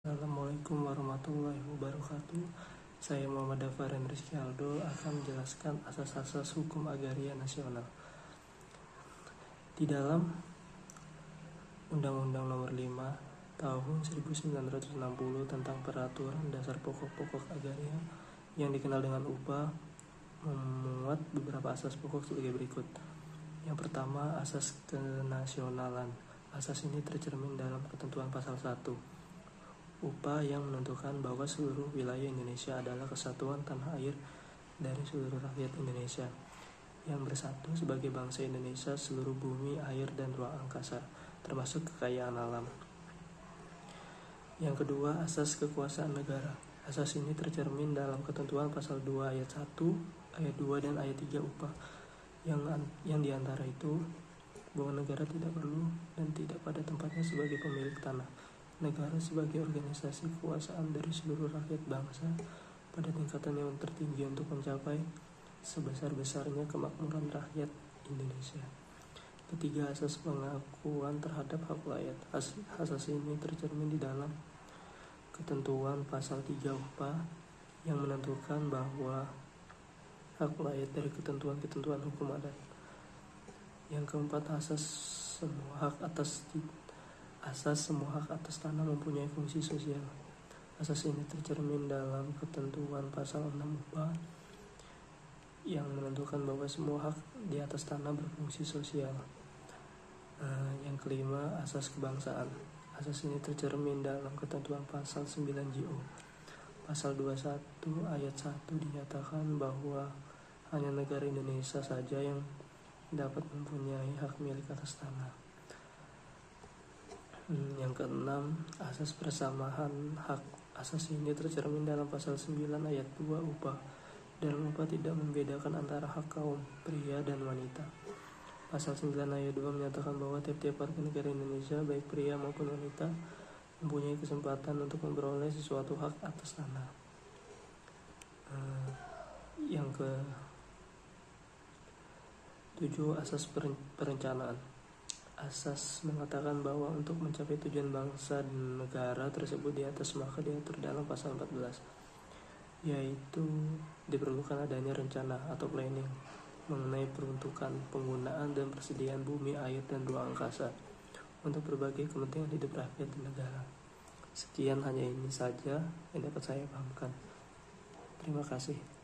Assalamualaikum warahmatullahi wabarakatuh. Saya Muhammad Dafarin Rizky Aldo akan menjelaskan asas-asas hukum agraria nasional. Di dalam Undang-Undang Nomor 5 Tahun 1960 tentang Peraturan Dasar Pokok-pokok Agraria yang dikenal dengan UPA memuat beberapa asas pokok sebagai berikut. Yang pertama, asas kenasionalan. Asas ini tercermin dalam ketentuan pasal 1. UPA yang menentukan bahwa seluruh wilayah Indonesia adalah kesatuan tanah air dari seluruh rakyat Indonesia yang bersatu sebagai bangsa Indonesia, seluruh bumi, air, dan ruang angkasa, termasuk kekayaan alam. Yang kedua, asas kekuasaan negara. Asas ini tercermin dalam ketentuan pasal 2 ayat 1, ayat 2, dan ayat 3 UPA yang diantara itu bahwa negara tidak perlu dan tidak pada tempatnya sebagai pemilik tanah. Negara sebagai organisasi kekuasaan dari seluruh rakyat bangsa pada tingkatan yang tertinggi untuk mencapai sebesar-besarnya kemakmuran rakyat Indonesia. Ketiga, asas pengakuan terhadap hak rakyat. Asas ini tercermin di dalam ketentuan pasal 3 UPA yang menentukan bahwa hak rakyat dari ketentuan-ketentuan hukum adat. Yang keempat, asas semua hak atas tanah mempunyai fungsi sosial. Asas ini tercermin dalam ketentuan pasal 6 UPA yang menentukan bahwa semua hak di atas tanah berfungsi sosial. Yang kelima, asas kebangsaan. Asas ini tercermin dalam ketentuan pasal 9 JO. Pasal 21 ayat 1 dinyatakan bahwa hanya negara Indonesia saja yang dapat mempunyai hak milik atas tanah. Yang keenam, asas persamaan hak. Asas ini tercermin dalam pasal 9 ayat 2 UPA, dan UPA tidak membedakan antara hak kaum pria dan wanita. Pasal 9 ayat 2 menyatakan bahwa tiap-tiap warga negara Indonesia, baik pria maupun wanita, mempunyai kesempatan untuk memperoleh sesuatu hak atas tanah. Yang ke-7, asas perencanaan. Asas mengatakan bahwa untuk mencapai tujuan bangsa dan negara tersebut di atas maka diatur dalam pasal 14, yaitu diperlukan adanya rencana atau planning mengenai peruntukan, penggunaan, dan persediaan bumi, air, dan ruang angkasa untuk berbagai kepentingan hidup rakyat dan negara. Sekian, hanya ini saja yang dapat saya pahamkan. Terima kasih.